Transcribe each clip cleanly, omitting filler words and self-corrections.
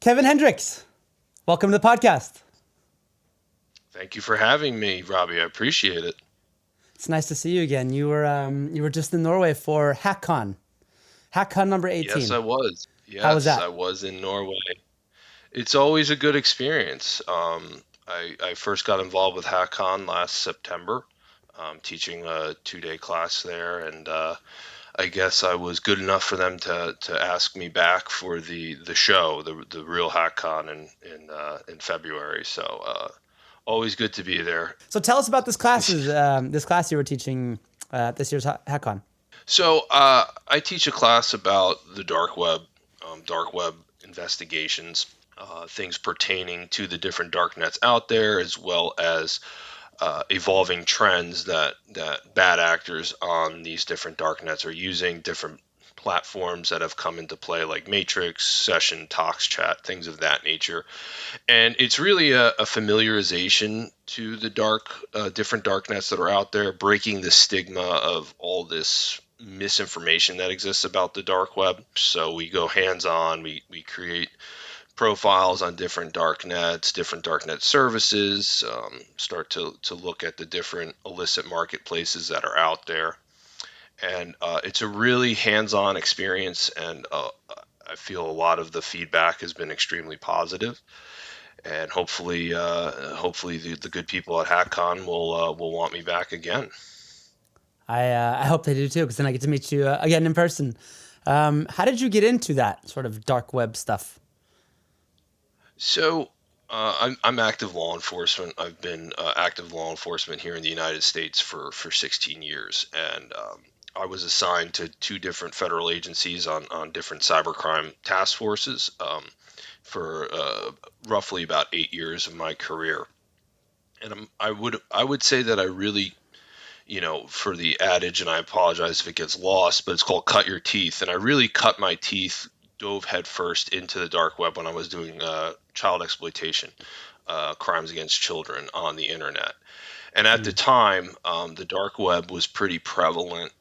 Keven Hendricks. Welcome to the podcast. Thank you for having me, Robby. I appreciate it. It's nice to see you again. You were just in Norway for HackCon number Yes, 18. I was. How was Yes, I that? was in Norway. It's always a good experience. I first got involved with HackCon last September, teaching a 2-day class there, and I guess I was good enough for them to ask me back for the show, the real HackCon in February. So always good to be there. So tell us about this class you were teaching at this year's HackCon. So I teach a class about the dark web investigations, things pertaining to the different dark nets out there, as well as evolving trends that bad actors on these different dark nets are using, different platforms that have come into play like Matrix, Session, Tox Chat, things of that nature. And it's really a familiarization to the different dark nets that are out there, breaking the stigma of all this misinformation that exists about the dark web. So we go hands-on, we create profiles on different dark nets, different dark net services, start to look at the different illicit marketplaces that are out there. And it's a really hands-on experience, and I feel a lot of the feedback has been extremely positive. And hopefully the good people at HackCon will want me back again. I hope they do too, because then I get to meet you again in person. How did you get into that sort of dark web stuff? So I'm active law enforcement. I've been active law enforcement here in the United States for 16 years, and I was assigned to two different federal agencies on different cybercrime task forces for roughly about 8 years of my career. And I would say that I really, for the adage, and I apologize if it gets lost, but it's called cut your teeth. And I really cut my teeth, dove headfirst into the dark web when I was doing child exploitation, crimes against children on the internet. And at the time, the dark web was pretty prevalent,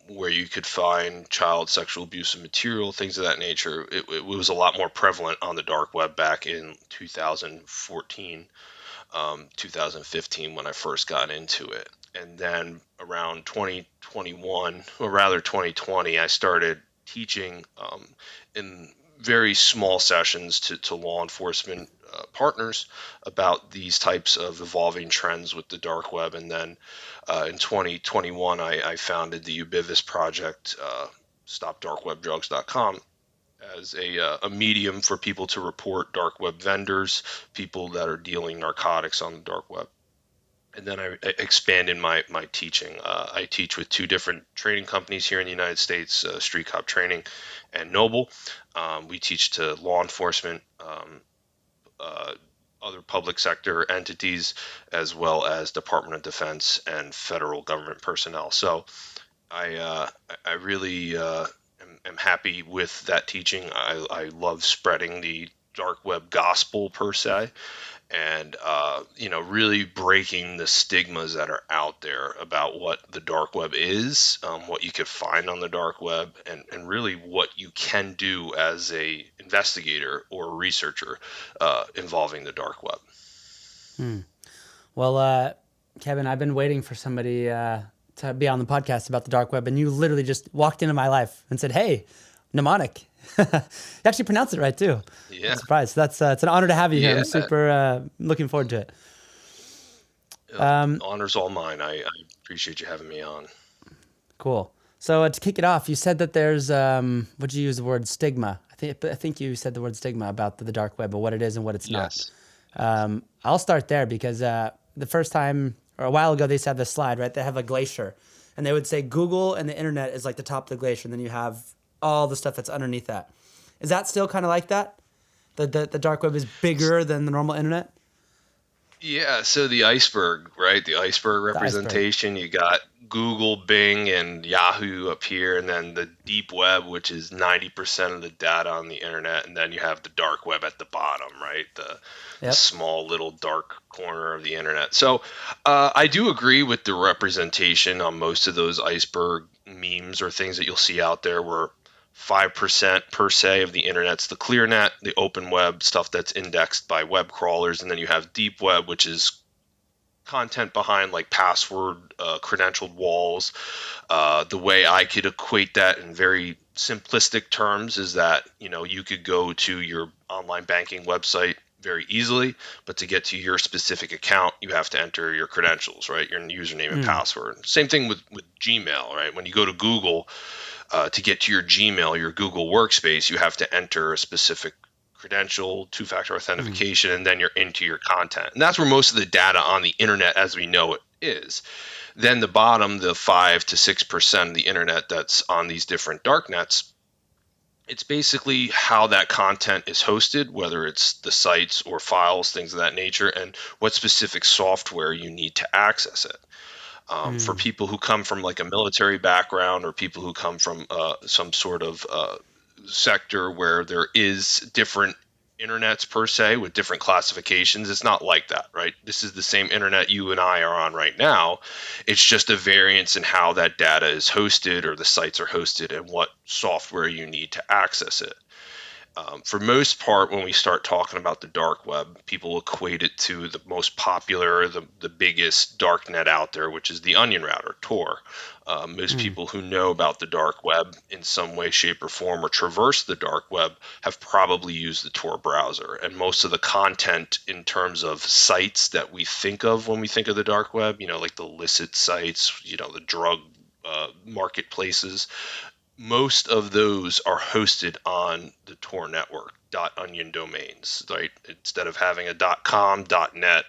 where you could find child sexual abuse and material, things of that nature. It was a lot more prevalent on the dark web back in 2014, 2015 when I first got into it. And then around 2021, or rather 2020, I started teaching in very small sessions to law enforcement partners about these types of evolving trends with the dark web. And then in 2021, I founded the Ubivis Project, StopDarkWebDrugs.com, as a medium for people to report dark web vendors, people that are dealing narcotics on the dark web. And then I expanded my teaching. I teach with two different training companies here in the United States, Street Cop Training and Noble. We teach to law enforcement, other public sector entities, as well as Department of Defense and federal government personnel. So I really am happy with that teaching. I love spreading the dark web gospel per se, and really breaking the stigmas that are out there about what the dark web is, what you could find on the dark web, and really what you can do as a investigator or a researcher involving the dark web. Well, Keven, I've been waiting for somebody to be on the podcast about the dark web, and you literally just walked into my life and said, "Hey, mnemonic." You actually pronounced it right too. Yeah. I'm surprised. That's it's an honor to have you here. Yeah. I'm super looking forward to it. Honor's all mine. I appreciate you having me on. Cool. So to kick it off, you said that there's would you use the word stigma? I think you said the word stigma about the dark web, but what it is and what it's Yes. not. I'll start there because the first time or a while ago they said this slide, right? They have a glacier, and they would say Google and the internet is like the top of the glacier, and then you have all the stuff that's underneath that. Is that still kind of like that? The dark web is bigger than the normal internet? Yeah, so the iceberg, right? The iceberg representation, you got Google, Bing, and Yahoo up here, and then the deep web, which is 90% of the data on the internet, and then you have the dark web at the bottom, right? The small little dark corner of the internet. So I do agree with the representation on most of those iceberg memes or things that you'll see out there where 5% per se of the internet's the clear net, the open web, stuff that's indexed by web crawlers, and then you have deep web, which is content behind like password credentialed walls. The way I could equate that in very simplistic terms is that, you could go to your online banking website very easily, but to get to your specific account, you have to enter your credentials, right? Your username and password. Same thing with Gmail, right? When you go to Google, to get to your Gmail, your Google workspace, you have to enter a specific credential, two-factor authentication, and then you're into your content. And that's where most of the data on the internet as we know it is. Then the bottom, the 5 to 6% of the internet that's on these different dark nets, it's basically how that content is hosted, whether it's the sites or files, things of that nature, and what specific software you need to access it. For people who come from like a military background or people who come from some sort of sector where there is different internets per se with different classifications, it's not like that, right? This is the same internet you and I are on right now. It's just a variance in how that data is hosted or the sites are hosted and what software you need to access it. For most part, when we start talking about the dark web, people equate it to the most popular, the biggest dark net out there, which is the onion router, Tor. Most people who know about the dark web in some way, shape, or form or traverse the dark web have probably used the Tor browser. And most of the content in terms of sites that we think of when we think of the dark web, like the illicit sites, the drug marketplaces, most of those are hosted on the Tor network, .onion domains, right? Instead of having a .com, .net,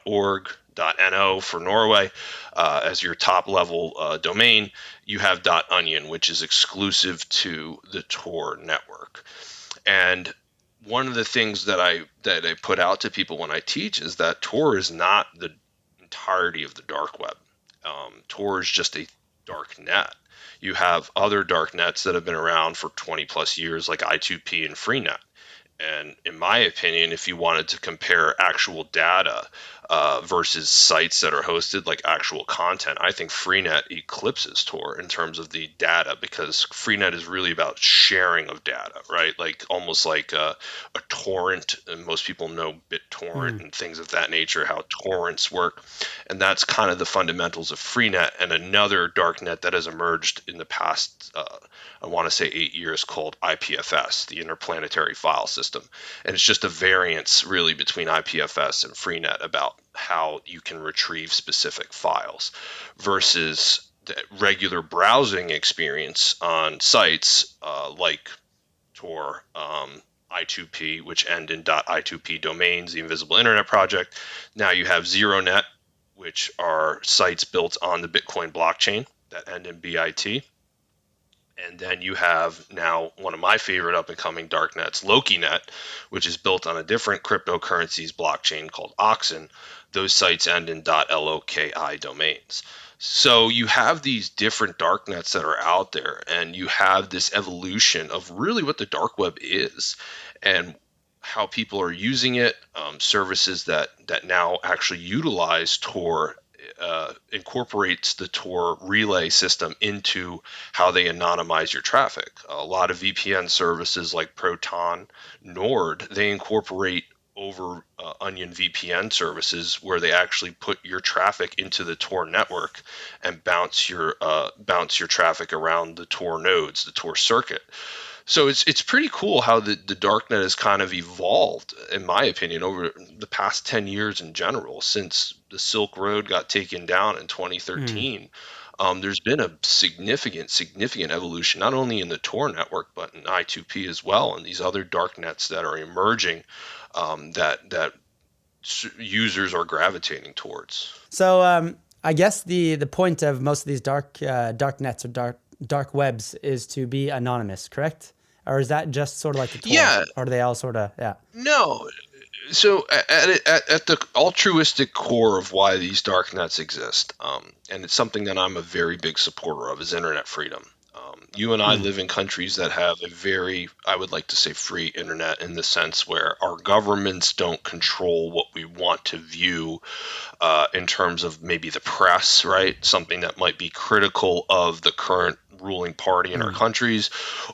.org, .no for Norway as your top level domain, you have .onion, which is exclusive to the Tor network. And one of the things that I put out to people when I teach is that Tor is not the entirety of the dark web. Tor is just a dark net. You have other dark nets that have been around for 20 plus years, like I2P and Freenet. And in my opinion, if you wanted to compare actual data versus sites that are hosted, like actual content, I think Freenet eclipses Tor in terms of the data, because Freenet is really about sharing of data, right? Like almost like a torrent, and most people know BitTorrent and things of that nature, how torrents work. And that's kind of the fundamentals of Freenet. And another darknet that has emerged in the past, I want to say 8 years, called IPFS, the Interplanetary File System. And it's just a variance really between IPFS and Freenet about how you can retrieve specific files versus the regular browsing experience on sites like Tor, I2P, which end in .I2P domains, the Invisible Internet Project. Now you have ZeroNet, which are sites built on the Bitcoin blockchain that end in BIT. And then you have now one of my favorite up-and-coming darknets, LokiNet, which is built on a different cryptocurrencies blockchain called Oxen. Those sites end in .loki domains. So you have these different darknets that are out there, and you have this evolution of really what the dark web is and how people are using it, services that now actually utilize Tor, incorporates the Tor relay system into how they anonymize your traffic. A lot of VPN services like Proton, Nord, they incorporate over Onion VPN services where they actually put your traffic into the Tor network and bounce your traffic around the Tor nodes, the Tor circuit. So it's pretty cool how the darknet has kind of evolved, in my opinion, over the past 10 years in general. Since the Silk Road got taken down in 2013, there's been a significant evolution, not only in the Tor network, but in I2P as well, and these other darknets that are emerging that users are gravitating towards. So I guess the point of most of these dark nets or dark webs is to be anonymous, correct? Or is that just sort of like the Tor? Yeah. Or do they all sort of, yeah? No. So at the altruistic core of why these dark nets exist, and it's something that I'm a very big supporter of, is internet freedom. You and I live in countries that have a very, I would like to say, free internet, in the sense where our governments don't control what we want to view in terms of maybe the press, right? Something that might be critical of the current ruling party in our countries,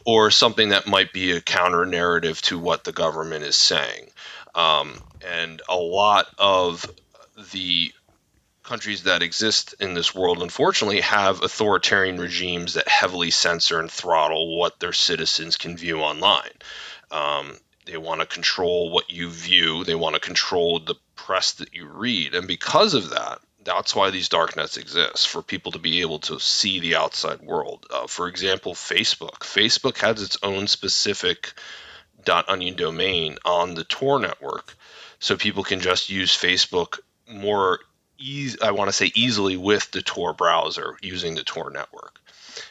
or something that might be a counter narrative to what the government is saying. And a lot of the countries that exist in this world, unfortunately, have authoritarian regimes that heavily censor and throttle what their citizens can view online. They want to control what you view. They want to control the press that you read. And because of that, that's why these dark nets exist, for people to be able to see the outside world. For example, Facebook. Facebook has its own specific .onion domain on the Tor network, so people can just use Facebook more I want to say easily with the Tor browser using the Tor network.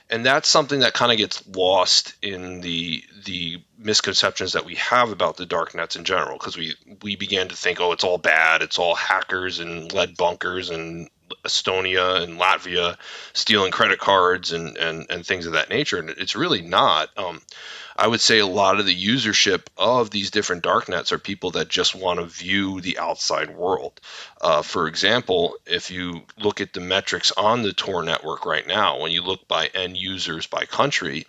And that's something that kind of gets lost in the misconceptions that we have about the dark nets in general, because we began to think, oh, it's all bad, it's all hackers and lead bunkers and Estonia and Latvia stealing credit cards and things of that nature. And it's really not. I would say a lot of the usership of these different dark nets are people that just want to view the outside world. For example, if you look at the metrics on the Tor network right now, when you look by end users by country,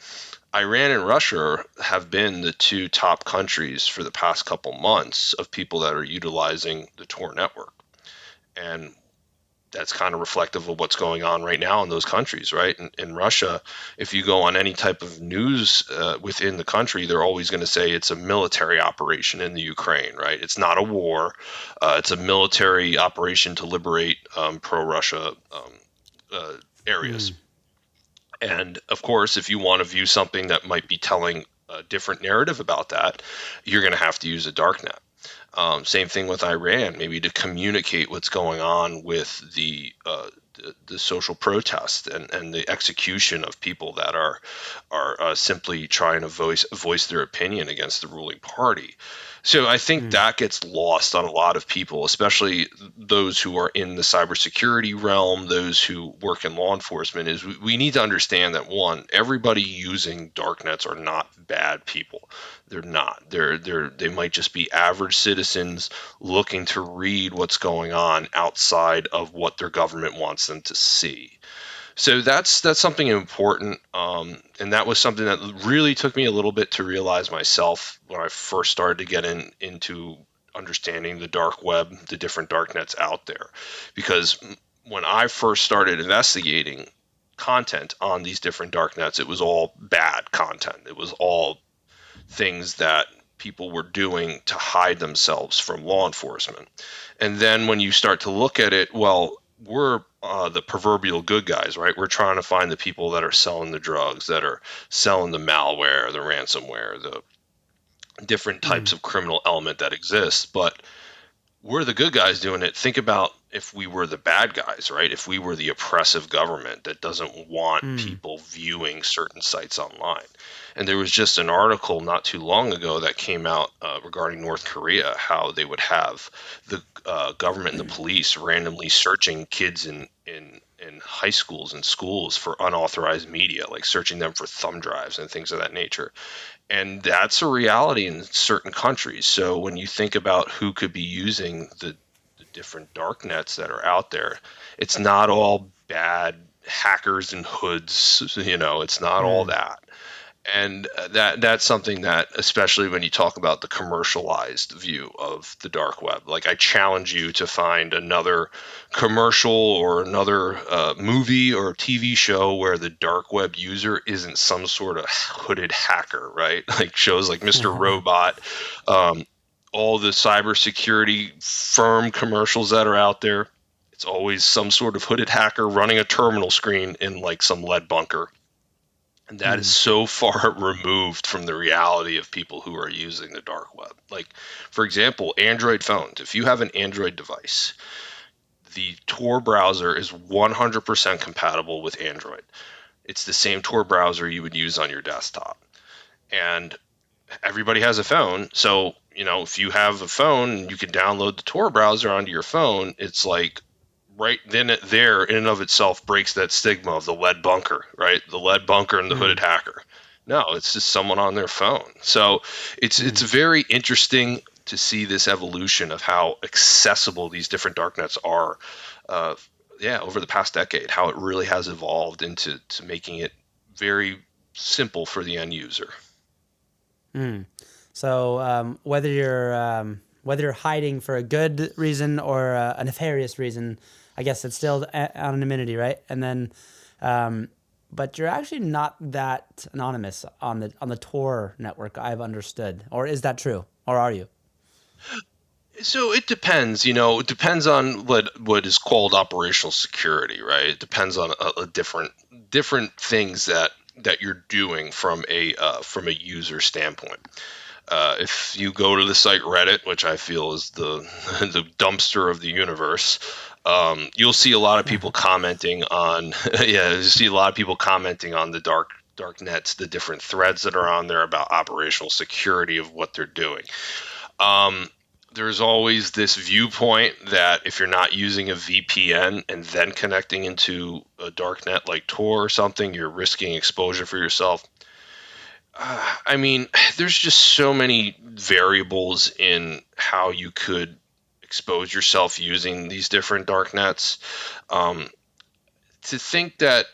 Iran and Russia have been the two top countries for the past couple months of people that are utilizing the Tor network. And that's kind of reflective of what's going on right now in those countries, right? In Russia, if you go on any type of news within the country, they're always going to say it's a military operation in the Ukraine, right? It's not a war. It's a military operation to liberate pro-Russia areas. And of course, if you want to view something that might be telling a different narrative about that, you're going to have to use a darknet. Same thing with Iran, maybe to communicate what's going on with the social protest and the execution of people that are simply trying to voice their opinion against the ruling party. So I think that gets lost on a lot of people, especially those who are in the cybersecurity realm, those who work in law enforcement. Is we need to understand that, one, everybody using darknets are not bad people. They're not. They might just be average citizens looking to read what's going on outside of what their government wants them to see. So that's something important, and that was something that really took me a little bit to realize myself when I first started to get into understanding the dark web, the different dark nets out there. Because when I first started investigating content on these different dark nets, it was all bad content. It was all things that people were doing to hide themselves from law enforcement. And then when you start to look at it, well, we're the proverbial good guys, right? We're trying to find the people that are selling the drugs, that are selling the malware, the ransomware, the different types of criminal element that exists. But we're the good guys doing it. Think about if we were the bad guys, right? If we were the oppressive government that doesn't want people viewing certain sites online. And there was just an article not too long ago that came out regarding North Korea, how they would have the government and the police randomly searching kids in high schools and schools for unauthorized media, like searching them for thumb drives and things of that nature. And that's a reality in certain countries. So when you think about who could be using the different dark nets that are out there, it's not all bad hackers and hoods, it's not all that. And that's something that, especially when you talk about the commercialized view of the dark web, like I challenge you to find another commercial or another movie or TV show where the dark web user isn't some sort of hooded hacker, right? Like shows like Mr. Robot, all the cybersecurity firm commercials that are out there. It's always some sort of hooded hacker running a terminal screen in like some lead bunker. And that is so far removed from the reality of people who are using the dark web. Like, for example, Android phones. If you have an Android device, the Tor browser is 100% compatible with Android. It's the same Tor browser you would use on your desktop. And everybody has a phone. So, if you have a phone, you can download the Tor browser onto your phone. It's like, right then there in and of itself breaks that stigma of the lead bunker, right? The lead bunker and the hooded hacker. No, it's just someone on their phone. So it's very interesting to see this evolution of how accessible these different darknets are. Over the past decade, how it really has evolved into making it very simple for the end user. So whether you're hiding for a good reason or a nefarious reason, I guess it's still anonymity, right? And then, but you're actually not that anonymous on the Tor network, I've understood. Or is that true? Or are you? So it depends, it depends on what is called operational security, right? It depends on a different things that you're doing from a user standpoint. If you go to the site Reddit, which I feel is the the dumpster of the universe, you'll see a lot of people commenting on you see a lot of people commenting on the dark nets, the different threads that are on there about operational security of what they're doing. There's always this viewpoint that if you're not using a VPN and then connecting into a dark net like Tor or something, you're risking exposure for yourself. I mean, there's just so many variables in how you could expose yourself using these different dark nets. To think that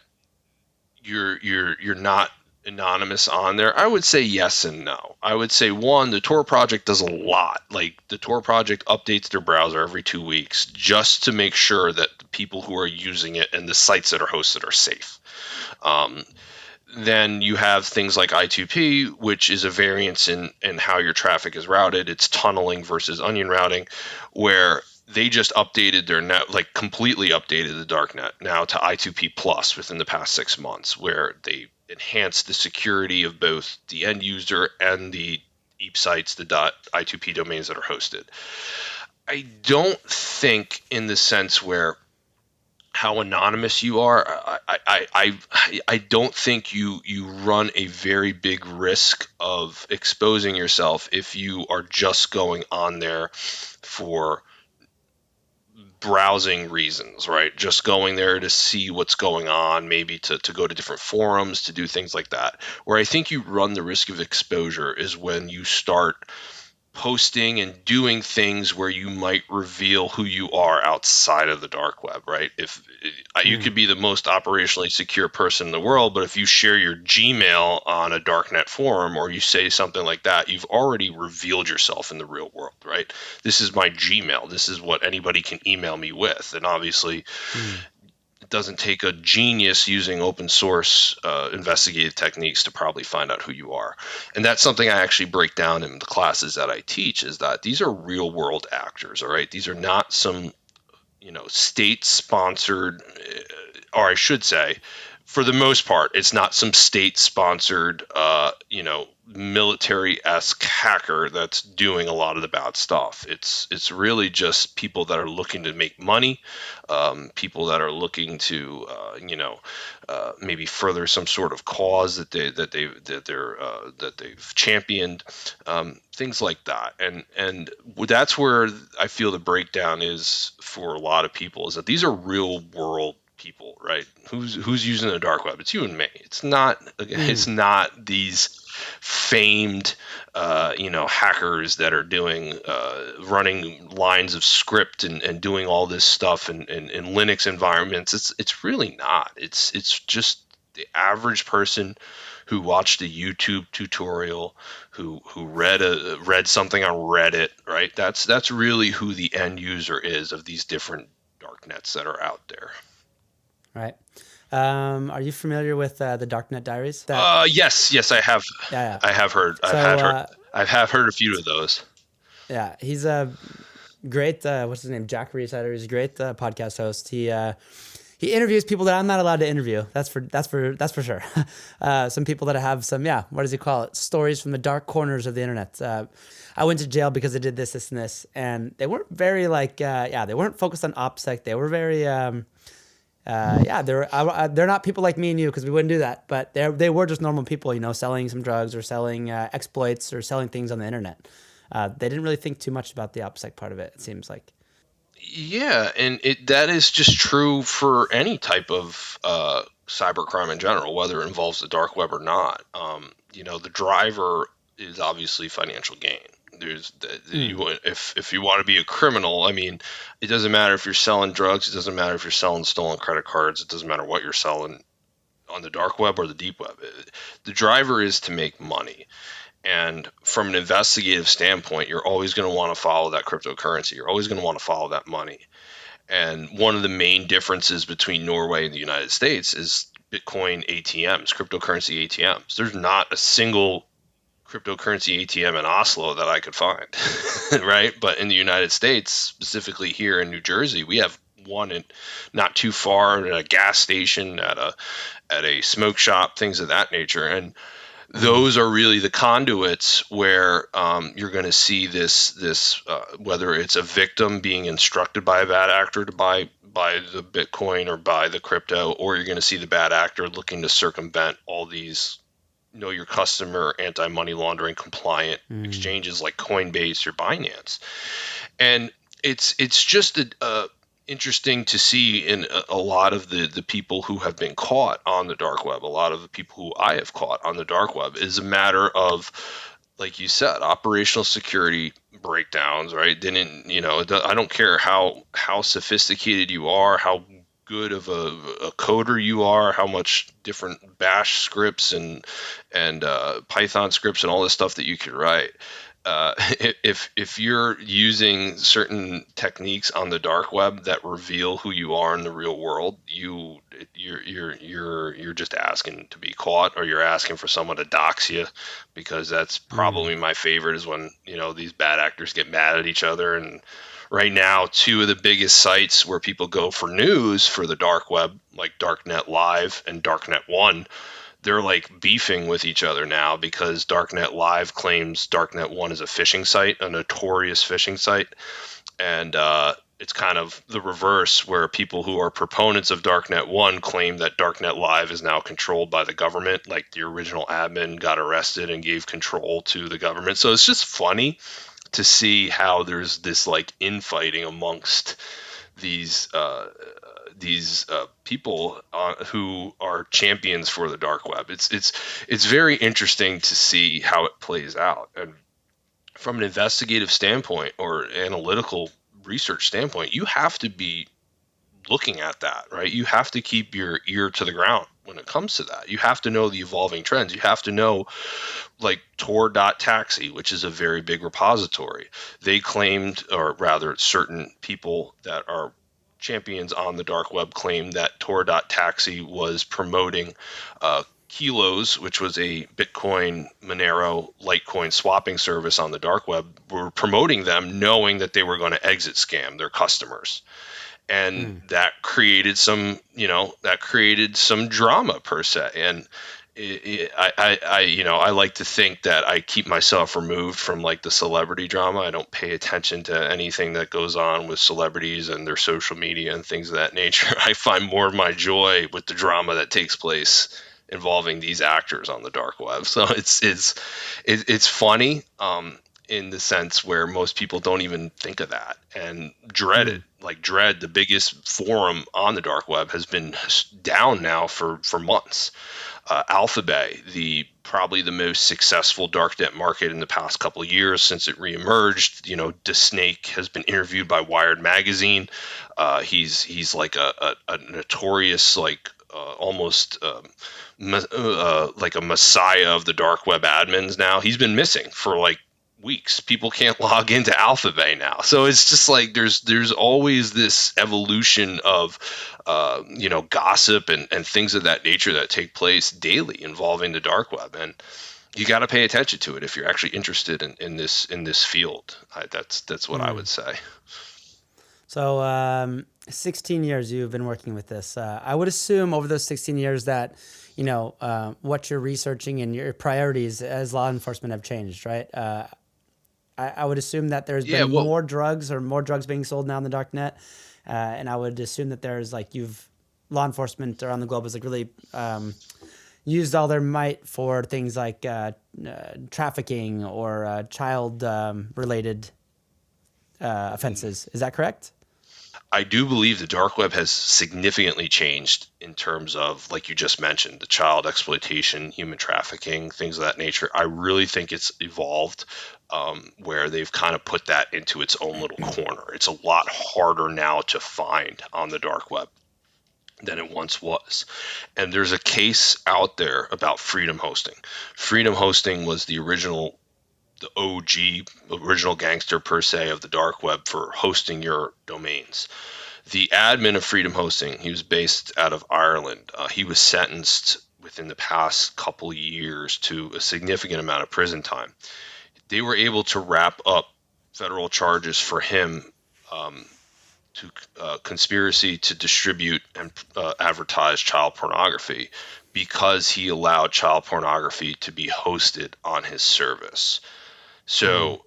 you're not anonymous on there, I would say yes and no. I would say, one, the Tor project does a lot. Like, the Tor project updates their browser every 2 weeks just to make sure that the people who are using it and the sites that are hosted are safe. Then you have things like I2P, which is a variance in how your traffic is routed. It's tunneling versus onion routing, where they just updated their net, like completely updated the darknet now to I2P plus within the past 6 months, where they enhanced the security of both the end user and the EAP sites, the .I2P domains that are hosted. I don't think in the sense where how anonymous you are, I don't think you run a very big risk of exposing yourself if you are just going on there for browsing reasons, right? Just going there to see what's going on, maybe to go to different forums, to do things like that. Where I think you run the risk of exposure is when you start posting and doing things where you might reveal who you are outside of the dark web, right? If you could be the most operationally secure person in the world, but if you share your Gmail on a darknet forum or you say something like that, you've already revealed yourself in the real world, right? This is my Gmail. This is what anybody can email me with. And obviously, it doesn't take a genius using open source investigative techniques to probably find out who you are. And that's something I actually break down in the classes that I teach, is that these are real world actors, all right? These are not some, state sponsored, or I should say, for the most part, it's not some state sponsored, military-esque hacker that's doing a lot of the bad stuff. It's really just people that are looking to make money, people that are looking to maybe further some sort of cause that they've championed, things like that. And that's where I feel the breakdown is for a lot of people, is that these are real world people, right? Who's using the dark web? It's you and me. It's not these famed hackers that are doing running lines of script and doing all this stuff in Linux environments. It's really not. It's just the average person who watched a YouTube tutorial, who read something on Reddit, right? That's really who the end user is of these different dark nets that are out there. Right. Are you familiar with the Darknet Diaries? Yes, I have. Yeah. I have heard. I have heard a few of those. Yeah, he's a great. What's his name? Jack Reesider. He's a great podcast host. He interviews people that I'm not allowed to interview. That's for sure. Some people that have some, what does he call it? Stories from the dark corners of the internet. I went to jail because I did this, and this, and they weren't very they weren't focused on OPSEC. They were very. They're not people like me and you, because we wouldn't do that. But they were just normal people, selling some drugs or selling exploits or selling things on the internet. They didn't really think too much about the OPSEC part of it, it seems like. Yeah, and that is just true for any type of cybercrime in general, whether it involves the dark web or not. The driver is obviously financial gain. If you want to be a criminal, I mean, it doesn't matter if you're selling drugs, it doesn't matter if you're selling stolen credit cards, it doesn't matter what you're selling. on the dark web or the deep web. The driver is to make money. And from an investigative standpoint, you're always going to want to follow that cryptocurrency. You're always going to want to follow that money. And one of the main differences between Norway and the United States is Bitcoin ATMs, cryptocurrency ATMs. There's not a single cryptocurrency ATM in Oslo that I could find, right? But in the United States, specifically here in New Jersey, we have one not too far at a gas station, at a smoke shop, things of that nature. And those are really the conduits where you're going to see this whether it's a victim being instructed by a bad actor to buy the Bitcoin or buy the crypto, or you're going to see the bad actor looking to circumvent all these know your customer, anti-money laundering compliant exchanges like Coinbase or Binance. And it's just interesting to see in a lot of the people who have been caught on the dark web, a lot of the people who I have caught on the dark web, is a matter of, like you said, operational security breakdowns, right? I don't care how sophisticated you are, how good of a coder you are, how much different bash scripts and Python scripts and all this stuff that you could write. If you're using certain techniques on the dark web that reveal who you are in the real world, you're just asking to be caught, or you're asking for someone to dox you, because that's probably my favorite, is when these bad actors get mad at each other. And right now, two of the biggest sites where people go for news for the dark web, like Darknet Live and Darknet One, they're like beefing with each other now, because Darknet Live claims Darknet One is a phishing site, a notorious phishing site. And it's kind of the reverse, where people who are proponents of Darknet One claim that Darknet Live is now controlled by the government, like the original admin got arrested and gave control to the government. So it's just funny to see how there's this like infighting amongst these people who are champions for the dark web. It's very interesting to see how it plays out. And from an investigative standpoint or analytical research standpoint, you have to be looking at that, right? You have to keep your ear to the ground when it comes to that. You have to know the evolving trends. You have to know, like Tor.taxi, which is a very big repository. They claimed, or rather certain people that are champions on the dark web claim that Tor.taxi was promoting Kilos, which was a Bitcoin, Monero, Litecoin swapping service on the dark web, were promoting them knowing that they were going to exit scam their customers. And that created some drama per se. And I like to think that I keep myself removed from like the celebrity drama. I don't pay attention to anything that goes on with celebrities and their social media and things of that nature. I find more of my joy with the drama that takes place involving these actors on the dark web. So it's funny in the sense where most people don't even think of that and dread it. Like Dread, the biggest forum on the dark web, has been down now for months. Alphabet, probably the most successful darknet market in the past couple of years since it reemerged. DeSnake has been interviewed by Wired magazine. He's like a notorious, like almost like a messiah of the dark web admins now. He's been missing for like weeks. People can't log into Alphabet now. So it's just like there's always this evolution of gossip and things of that nature that take place daily involving the dark web, and you got to pay attention to it if you're actually interested in this field. That's what I would say. So 16 years you've been working with this. I would assume over those 16 years that what you're researching and your priorities as law enforcement have changed, right? I would assume that there's been more drugs being sold now in the dark net. And I would assume that there's law enforcement around the globe has really used all their might for things like trafficking or child related offenses. Is that correct? I do believe the dark web has significantly changed in terms of, like you just mentioned, the child exploitation, human trafficking, things of that nature. I really think it's evolved where they've kind of put that into its own little corner. It's a lot harder now to find on the dark web. than it once was. And there's a case out there about freedom hosting. Freedom hosting was the OG, original gangster per se of the dark web for hosting your domains. The admin of Freedom Hosting, he was based out of Ireland. He was sentenced within the past couple years to a significant amount of prison time. They were able to wrap up federal charges for him, to conspiracy to distribute and advertise child pornography, because he allowed child pornography to be hosted on his service. So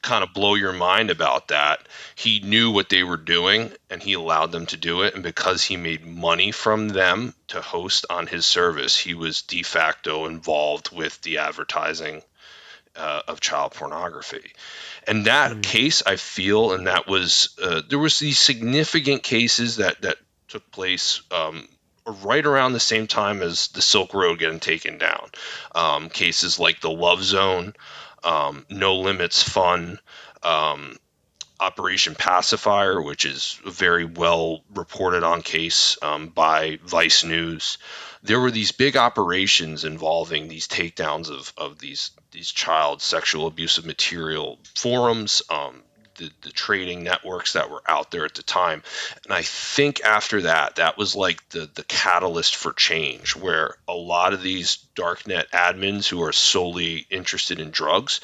kind of blow your mind about that. He knew what they were doing and he allowed them to do it. And because he made money from them to host on his service, he was de facto involved with the advertising of child pornography. And that case, I feel, and that was there was these significant cases that took place right around the same time as the Silk Road getting taken down. Cases like the Love Zone, No Limits Fun, Operation Pacifier, which is a very well reported on case by Vice News. There were these big operations involving these takedowns of these child sexual abusive material forums, the trading networks that were out there at the time. And I think after that, that was like the catalyst for change, where a lot of these darknet admins who are solely interested in drugs,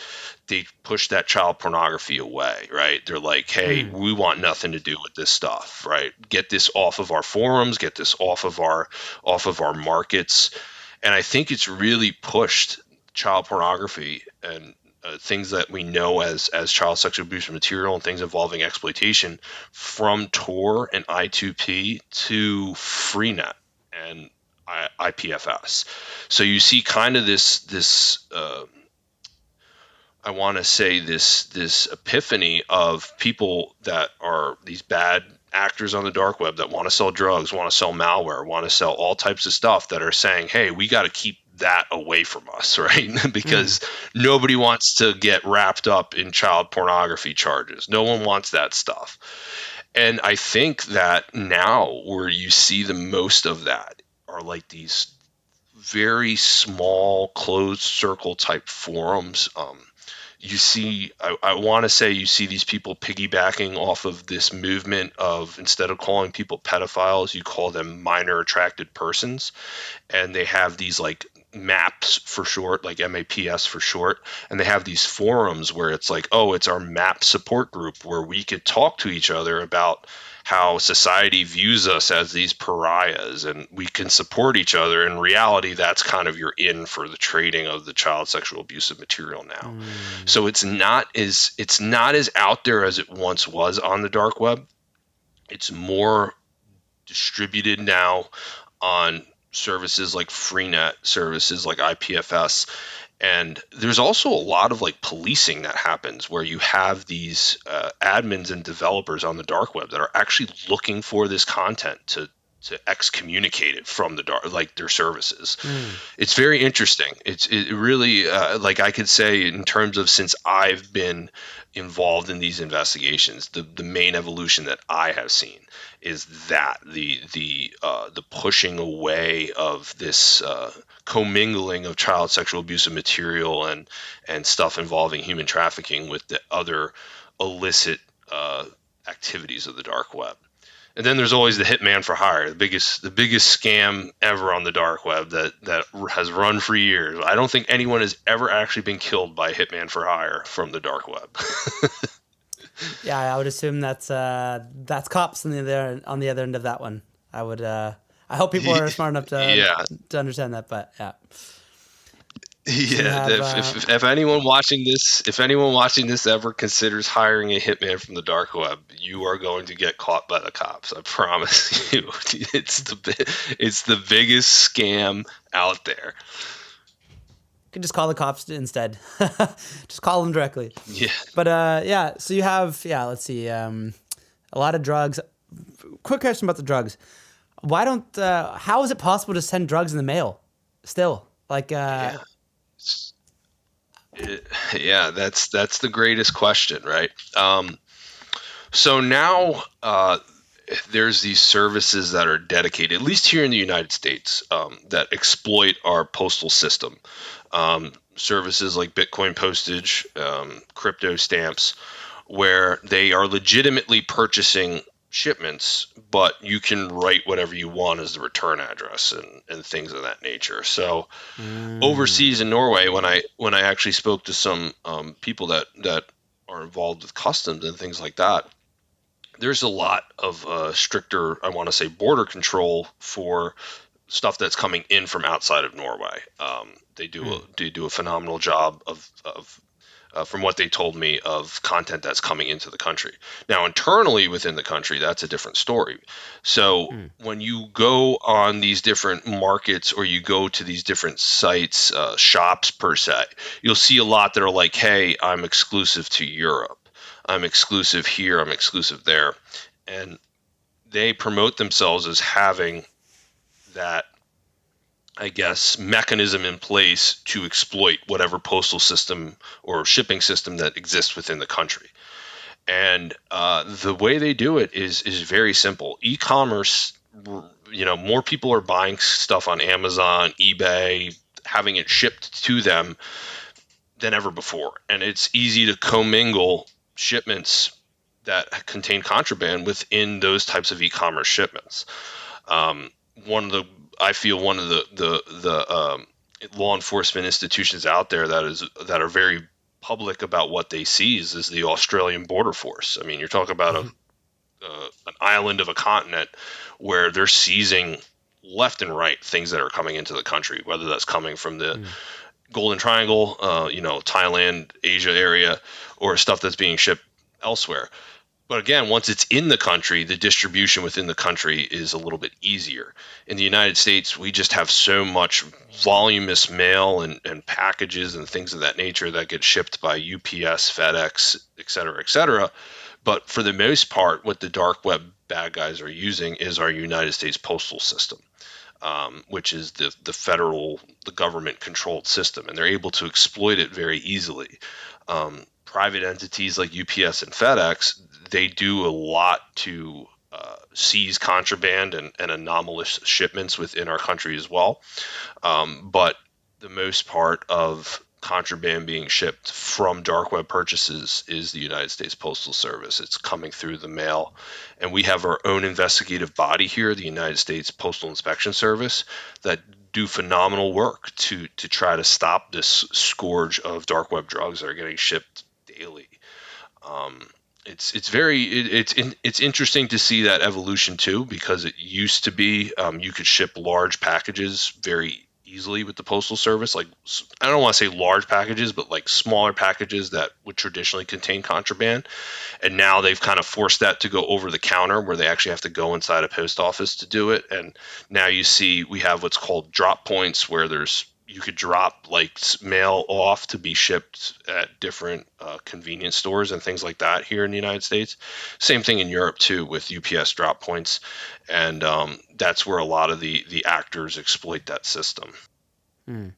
they push that child pornography away, right? They're like, hey, we want nothing to do with this stuff, right? Get this off of our forums, get this off of our markets. And I think it's really pushed child pornography and things that we know as child sexual abuse material and things involving exploitation from Tor and I2P to Freenet and IPFS. So you see kind of this I want to say this epiphany of people that are these bad actors on the dark web that want to sell drugs, want to sell malware, want to sell all types of stuff, that are saying, hey, we got to keep that away from us, right? Because nobody wants to get wrapped up in child pornography charges. No one wants that stuff. And I think that now where you see the most of that are like these very small closed circle type forums. You see, I want to say you see these people piggybacking off of this movement of, instead of calling people pedophiles, you call them minor attracted persons. And they have these like maps for short, like MAPS for short. And they have these forums where it's like, oh, it's our MAP support group where we could talk to each other about how society views us as these pariahs, and we can support each other. In reality, that's kind of your in for the trading of the child sexual abusive material now. So it's not as out there as it once was on the dark web. It's more distributed now on services like Freenet, services like IPFS. And there's also a lot of like policing that happens where you have these admins and developers on the dark web that are actually looking for this content to excommunicate it from the dark, like their services. It's very interesting. It really like I could say, in terms of since I've been involved in these investigations, the main evolution that I have seen is that the pushing away of this commingling of child sexual abusive material and stuff involving human trafficking with the other illicit activities of the dark web. And then there's always the hitman for hire, the biggest scam ever on the dark web that has run for years. I don't think anyone has ever actually been killed by a hitman for hire from the dark web. Yeah, I would assume that's cops on the other end of that one. I hope people are smart enough to understand that, but yeah. Yeah, if anyone watching this ever considers hiring a hitman from the dark web, you are going to get caught by the cops. I promise you. It's the biggest scam out there. You can just call the cops instead. Just call them directly. Yeah. But yeah, so you have let's see, a lot of drugs. Quick question about the drugs. Why don't how is it possible to send drugs in the mail still? Like yeah, that's the greatest question, right? So now there's these services that are dedicated, at least here in the United States, that exploit our postal system. Services like Bitcoin postage, crypto stamps, where they are legitimately purchasing shipments, but you can write whatever you want as the return address and things of that nature. So Mm. overseas in Norway, when I actually spoke to some people that are involved with customs and things like that, there's a lot of stricter, I want to say, border control for stuff that's coming in from outside of Norway. Mm. They do a phenomenal job of from what they told me, of content that's coming into the country. Now, internally within the country, that's a different story. So Mm. when you go on these different markets or you go to these different sites, shops per se, you'll see a lot that are like, hey, I'm exclusive to Europe. I'm exclusive here. I'm exclusive there. And they promote themselves as having that, I guess, mechanism in place to exploit whatever postal system or shipping system that exists within the country. And the way they do it is very simple. E-commerce, more people are buying stuff on Amazon, eBay, having it shipped to them than ever before, and it's easy to commingle shipments that contain contraband within those types of e-commerce shipments. Um, one of the I feel one of the law enforcement institutions out there that are very public about what they seize is the Australian Border Force. I mean, you're talking about an island of a continent where they're seizing left and right things that are coming into the country, whether that's coming from the Mm. Golden Triangle, Thailand, Asia area, or stuff that's being shipped elsewhere. But again, once it's in the country, the distribution within the country is a little bit easier. In the United States, we just have so much voluminous mail and packages and things of that nature that get shipped by UPS, FedEx, et cetera, et cetera. But for the most part, what the dark web bad guys are using is our United States postal system, which is the government controlled system, and they're able to exploit it very easily. Private entities like UPS and FedEx, they do a lot to seize contraband and anomalous shipments within our country as well. But the most part of contraband being shipped from dark web purchases is the United States Postal Service. It's coming through the mail. And we have our own investigative body here, the United States Postal Inspection Service, that do phenomenal work to try to stop this scourge of dark web drugs that are getting shipped daily. Um, it's interesting to see that evolution too, because it used to be you could ship large packages very easily with the postal service. Like, I don't want to say large packages, but like smaller packages that would traditionally contain contraband. And now they've kind of forced that to go over the counter, where they actually have to go inside a post office to do it. And now you see we have what's called drop points, where you could drop like mail off to be shipped at different convenience stores and things like that here in the United States. Same thing in Europe too, with UPS drop points, and that's where a lot of the actors exploit that system. Mm.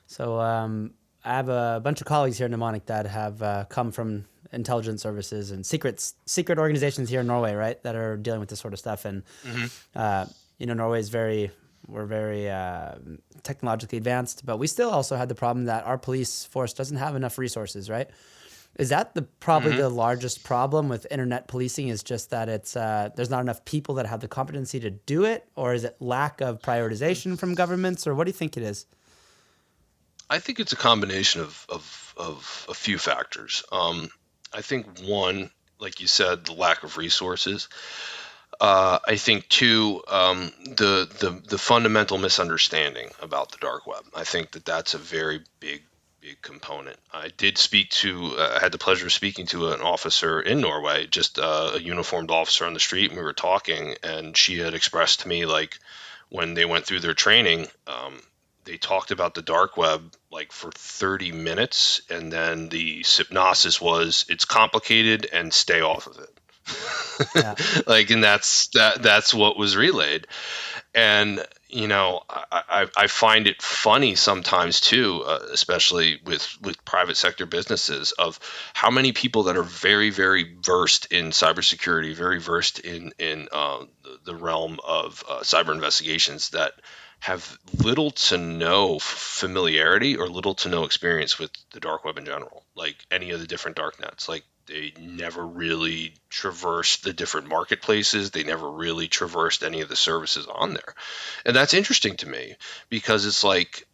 So I have a bunch of colleagues here in Mnemonic that have come from intelligence services and secret organizations here in Norway, right, that are dealing with this sort of stuff. And Norway is we're very technologically advanced, but we still also had the problem that our police force doesn't have enough resources, right? Is that probably the largest problem with internet policing? Is just that it's there's not enough people that have the competency to do it, or is it lack of prioritization from governments, or what do you think it is? I think it's a combination of a few factors. I think one, like you said, the lack of resources. I think two, the fundamental misunderstanding about the dark web. I think that's a very big component. I did I had the pleasure of speaking to an officer in Norway, just a uniformed officer on the street, and we were talking, and she had expressed to me, like, when they went through their training, they talked about the dark web like for 30 minutes, and then the synopsis was, it's complicated and stay off of it. Yeah. Like, and that's what was relayed. And I find it funny sometimes too, especially with private sector businesses, of how many people that are very, very versed in cybersecurity, very versed in the realm of cyber investigations, that have little to no familiarity or little to no experience with the dark web in general, like any of the different dark nets. Like, they never really traversed the different marketplaces. They never really traversed any of the services on there. And that's interesting to me, because it's like,